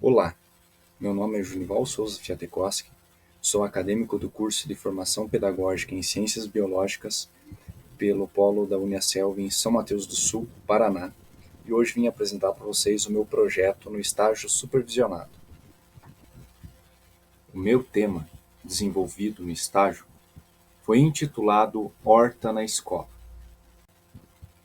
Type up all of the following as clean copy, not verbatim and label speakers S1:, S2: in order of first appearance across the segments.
S1: Olá, meu nome é Junival Souza Fiatekoski, sou acadêmico do curso de Formação Pedagógica em Ciências Biológicas pelo Polo da Uniaselv em São Mateus do Sul, Paraná, e hoje vim apresentar para vocês o meu projeto no estágio supervisionado. O meu tema, desenvolvido no estágio, foi intitulado Horta na Escola.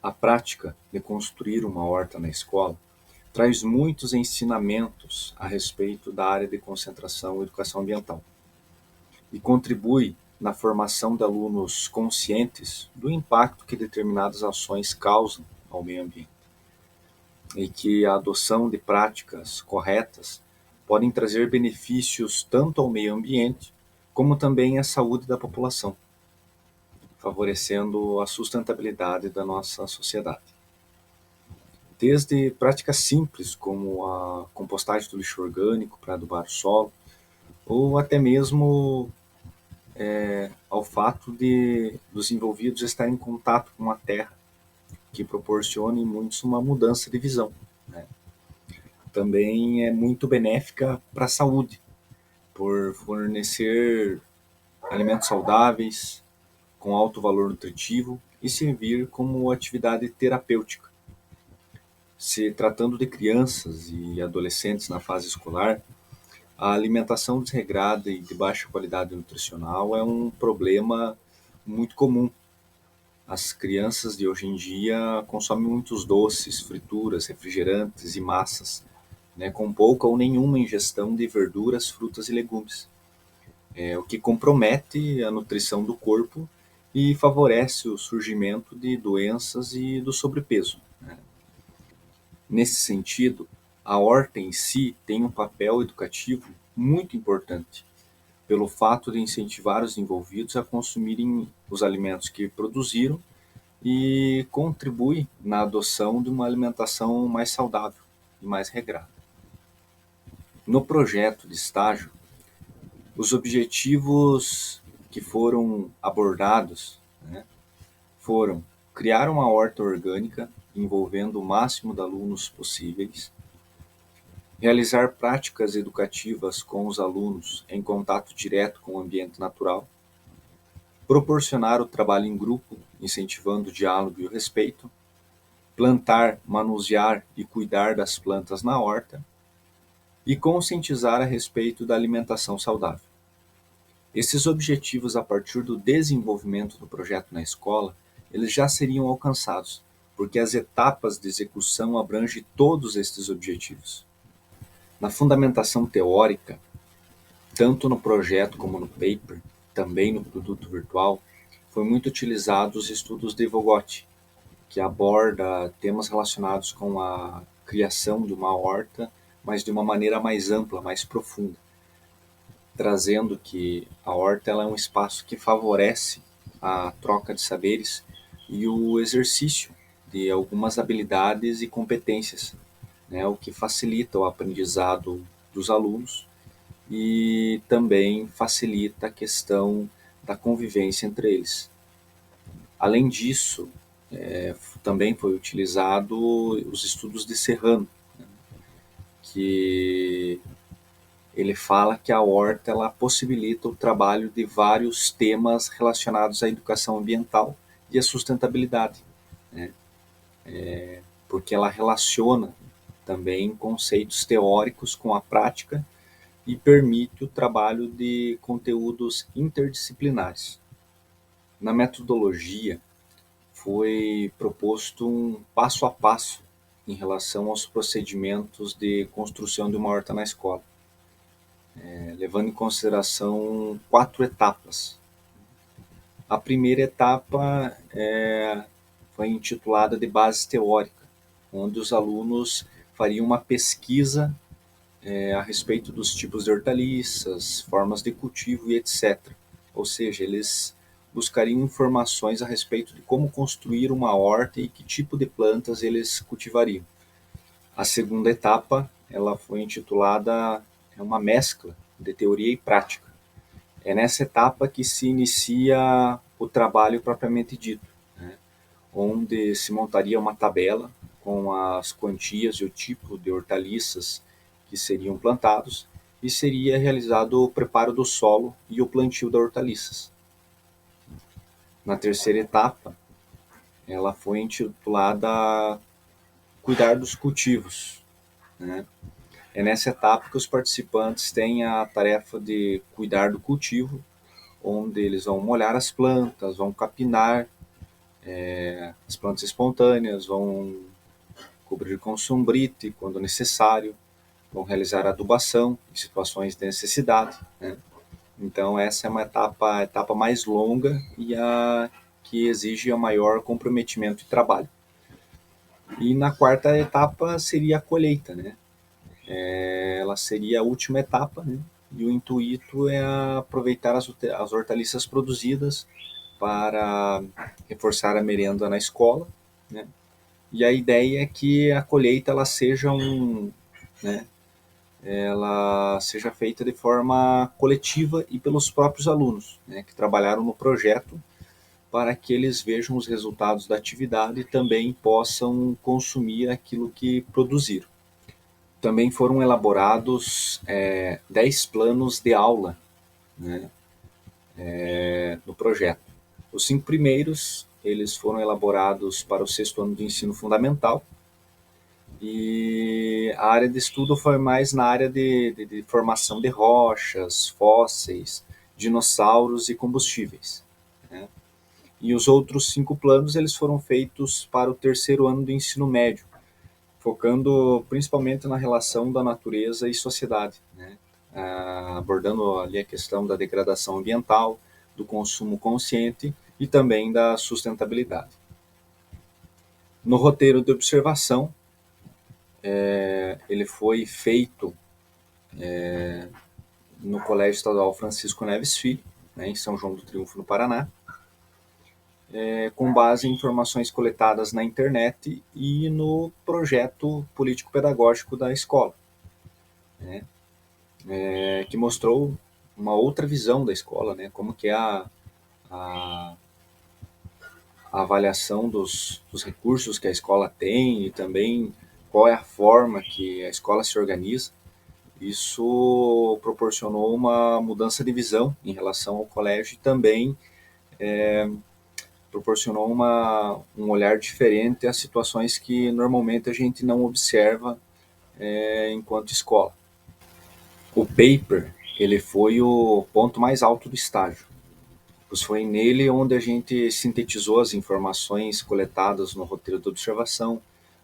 S1: A prática de construir uma horta na escola traz muitos ensinamentos a respeito da área de concentração e educação ambiental e contribui na formação de alunos conscientes do impacto que determinadas ações causam ao meio ambiente e que a adoção de práticas corretas podem trazer benefícios tanto ao meio ambiente como também à saúde da população, favorecendo a sustentabilidade da nossa sociedade. Desde práticas simples como a compostagem do lixo orgânico para adubar o solo, ou até mesmo ao fato dos envolvidos estarem em contato com a terra, que proporciona em muitos uma mudança de visão, né? Também é muito benéfica para a saúde, por fornecer alimentos saudáveis, com alto valor nutritivo e servir como atividade terapêutica. Se tratando de crianças e adolescentes na fase escolar, a alimentação desregrada e de baixa qualidade nutricional é um problema muito comum. As crianças de hoje em dia consomem muitos doces, frituras, refrigerantes e massas, né, com pouca ou nenhuma ingestão de verduras, frutas e legumes, o que compromete a nutrição do corpo e favorece o surgimento de doenças e do sobrepeso. Nesse sentido, a horta em si tem um papel educativo muito importante, pelo fato de incentivar os envolvidos a consumirem os alimentos que produziram e contribui na adoção de uma alimentação mais saudável e mais regrada. No projeto de estágio, os objetivos que foram abordados, né, foram criar uma horta orgânica envolvendo o máximo de alunos possíveis, realizar práticas educativas com os alunos em contato direto com o ambiente natural, proporcionar o trabalho em grupo, incentivando o diálogo e o respeito, plantar, manusear e cuidar das plantas na horta e conscientizar a respeito da alimentação saudável. Esses objetivos, a partir do desenvolvimento do projeto na escola, eles já seriam alcançados, porque as etapas de execução abrangem todos estes objetivos. Na fundamentação teórica, tanto no projeto como no paper, também no produto virtual, foi muito utilizado os estudos de Vogt, que aborda temas relacionados com a criação de uma horta, mas de uma maneira mais ampla, mais profunda, trazendo que a horta ela é um espaço que favorece a troca de saberes e o exercício de algumas habilidades e competências, né, o que facilita o aprendizado dos alunos e também facilita a questão da convivência entre eles. Além disso, também foi utilizado os estudos de Serrano, né, que ele fala que a horta ela possibilita o trabalho de vários temas relacionados à educação ambiental e à sustentabilidade, né, porque ela relaciona também conceitos teóricos com a prática e permite o trabalho de conteúdos interdisciplinares. Na metodologia, foi proposto um passo a passo em relação aos procedimentos de construção de uma horta na escola, levando em consideração 4 etapas. A primeira etapa foi intitulada de base teórica, onde os alunos fariam uma pesquisa a respeito dos tipos de hortaliças, formas de cultivo e etc. Ou seja, eles buscariam informações a respeito de como construir uma horta e que tipo de plantas eles cultivariam. A segunda etapa, ela foi intitulada uma mescla de teoria e prática. É nessa etapa que se inicia o trabalho propriamente dito, né, onde se montaria uma tabela com as quantias e o tipo de hortaliças que seriam plantados e seria realizado o preparo do solo e o plantio das hortaliças. Na terceira etapa, ela foi intitulada Cuidar dos Cultivos, né? É nessa etapa que os participantes têm a tarefa de cuidar do cultivo, onde eles vão molhar as plantas, vão capinar as plantas espontâneas, vão cobrir com sombrite quando necessário, vão realizar adubação em situações de necessidade, né? Então essa é uma etapa, a etapa mais longa e a que exige o maior comprometimento e trabalho. E na quarta etapa seria a colheita, né? Ela seria a última etapa, né? E o intuito é aproveitar as hortaliças produzidas para reforçar a merenda na escola, né? E a ideia é que a colheita ela seja né, ela seja feita de forma coletiva e pelos próprios alunos, né, que trabalharam no projeto, para que eles vejam os resultados da atividade e também possam consumir aquilo que produziram. Também foram elaborados 10 planos de aula, né, no projeto. Os 5 primeiros eles foram elaborados para o 6º ano do ensino fundamental, e a área de estudo foi mais na área de formação de rochas, fósseis, dinossauros e combustíveis, né? E os outros 5 planos eles foram feitos para o 3º ano do ensino médio, focando principalmente na relação da natureza e sociedade, né? Abordando ali a questão da degradação ambiental, do consumo consciente e também da sustentabilidade. No roteiro de observação, ele foi feito no Colégio Estadual Francisco Neves Filho, né, em São João do Triunfo, no Paraná, com base em informações coletadas na internet e no projeto político-pedagógico da escola, né, que mostrou uma outra visão da escola, né, como que é a avaliação dos recursos que a escola tem e também qual é a forma que a escola se organiza. Isso proporcionou uma mudança de visão em relação ao colégio e também proporcionou um olhar diferente às situações que normalmente a gente não observa enquanto escola. O paper ele foi o ponto mais alto do estágio, pois foi nele onde a gente sintetizou as informações coletadas no roteiro de observação,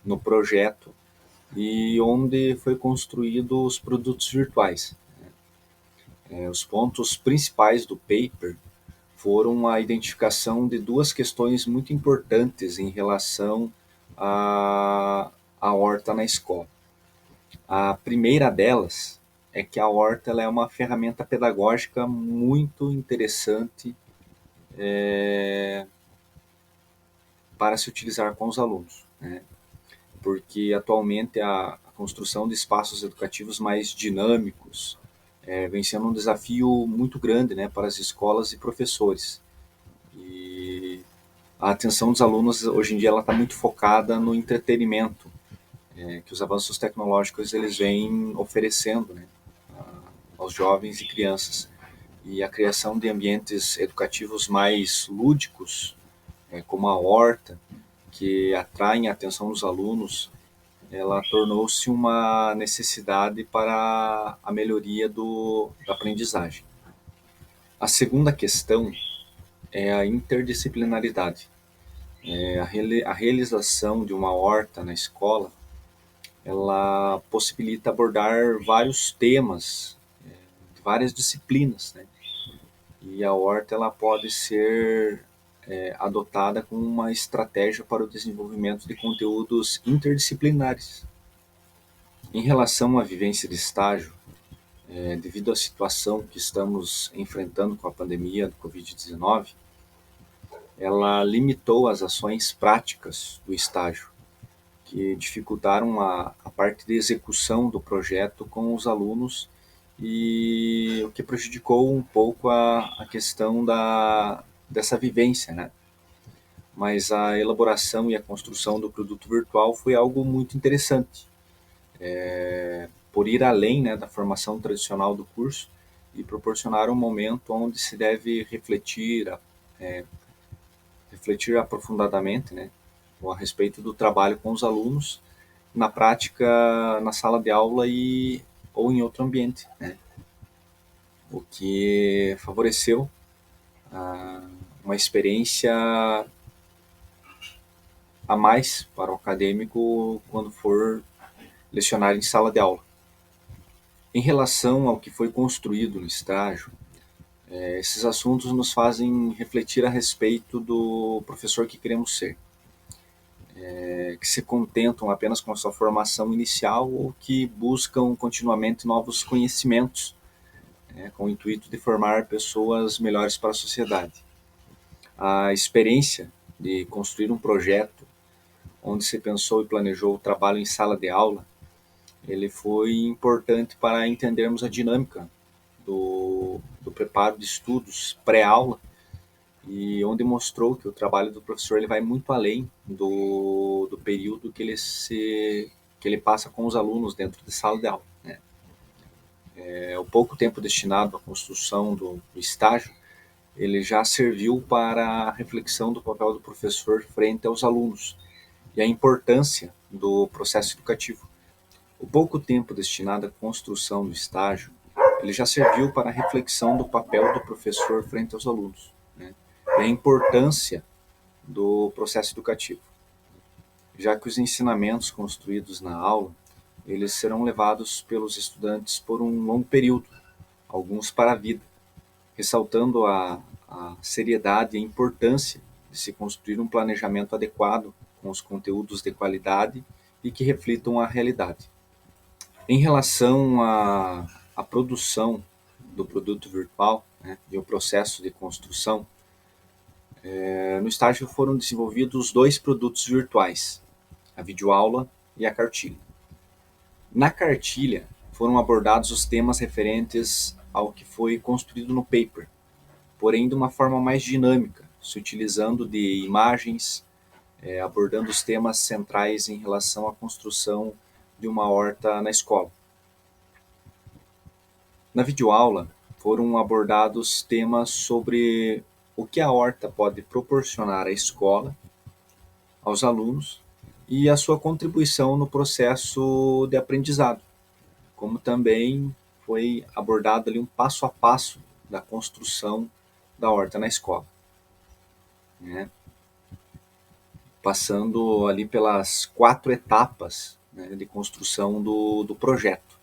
S1: no projeto, e onde foi construído os produtos virtuais. Os pontos principais do paper foram a identificação de 2 questões muito importantes em relação à horta na escola. A primeira delas é que a horta ela é uma ferramenta pedagógica muito interessante para se utilizar com os alunos, né? Porque atualmente a construção de espaços educativos mais dinâmicos vem sendo um desafio muito grande, né, para as escolas e professores. E a atenção dos alunos hoje em dia ela está muito focada no entretenimento que os avanços tecnológicos eles vêm oferecendo, né, aos jovens e crianças. E a criação de ambientes educativos mais lúdicos, como a horta, que atraem a atenção dos alunos, ela tornou-se uma necessidade para a melhoria da aprendizagem. A segunda questão é a interdisciplinaridade. A realização de uma horta na escola, ela possibilita abordar vários temas, várias disciplinas, né? E a horta ela pode ser adotada como uma estratégia para o desenvolvimento de conteúdos interdisciplinares. Em relação à vivência de estágio, devido à situação que estamos enfrentando com a pandemia do Covid-19, ela limitou as ações práticas do estágio, que dificultaram a parte de execução do projeto com os alunos e o que prejudicou um pouco a questão dessa vivência, né? Mas a elaboração e a construção do produto virtual foi algo muito interessante. por ir além, né, da formação tradicional do curso e proporcionar um momento onde se deve refletir aprofundadamente, né, a respeito do trabalho com os alunos na prática, na sala de aula ou em outro ambiente, né, o que favoreceu uma experiência a mais para o acadêmico quando for lecionar em sala de aula. Em relação ao que foi construído no estágio, esses assuntos nos fazem refletir a respeito do professor que queremos ser, que se contentam apenas com a sua formação inicial ou que buscam continuamente novos conhecimentos, com o intuito de formar pessoas melhores para a sociedade. A experiência de construir um projeto onde se pensou e planejou o trabalho em sala de aula, ele foi importante para entendermos a dinâmica do preparo de estudos pré-aula e onde mostrou que o trabalho do professor ele vai muito além do período que ele passa com os alunos dentro de sala de aula, né? O pouco tempo destinado à construção do estágio, ele já serviu para a reflexão do papel do professor frente aos alunos e a importância do processo educativo. O pouco tempo destinado à construção do estágio, ele já serviu para a reflexão do papel do professor frente aos alunos, né? E a importância do processo educativo, já que os ensinamentos construídos na aula, eles serão levados pelos estudantes por um longo período, alguns para a vida, ressaltando a seriedade e a importância de se construir um planejamento adequado com os conteúdos de qualidade e que reflitam a realidade. Em relação à produção do produto virtual, né, e o processo de construção, no estágio foram desenvolvidos 2 produtos virtuais, a videoaula e a cartilha. Na cartilha foram abordados os temas referentes ao que foi construído no paper, porém de uma forma mais dinâmica, se utilizando de imagens, abordando os temas centrais em relação à construção de uma horta na escola. Na videoaula foram abordados temas sobre o que a horta pode proporcionar à escola, aos alunos e a sua contribuição no processo de aprendizado, como também foi abordado ali um passo a passo da construção da horta na escola, né? Passando ali pelas 4 etapas, né, de construção do projeto.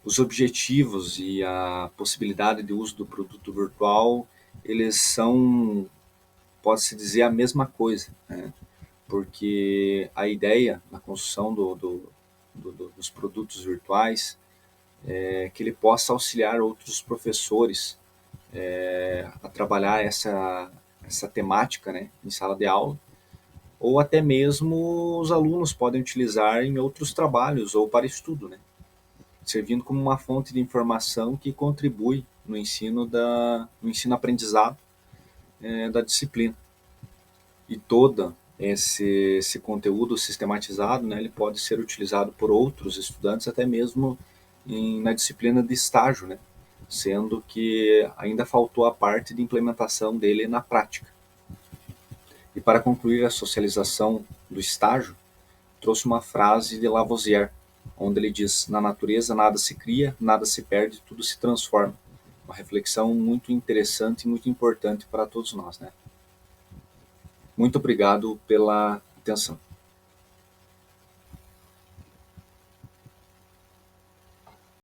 S1: Os objetivos e a possibilidade de uso do produto virtual, eles são, pode-se dizer, a mesma coisa, né? Porque a ideia na construção dos produtos virtuais é que ele possa auxiliar outros professores a trabalhar essa temática, né, em sala de aula, ou até mesmo os alunos podem utilizar em outros trabalhos ou para estudo, né, servindo como uma fonte de informação que contribui no no ensino-aprendizado da disciplina. E todo esse conteúdo sistematizado, né, ele pode ser utilizado por outros estudantes até mesmo na disciplina de estágio, né, sendo que ainda faltou a parte de implementação dele na prática. E para concluir a socialização do estágio, trouxe uma frase de Lavoisier, onde ele diz: na natureza nada se cria, nada se perde, tudo se transforma. Uma reflexão muito interessante e muito importante para todos nós, né? Muito obrigado pela atenção.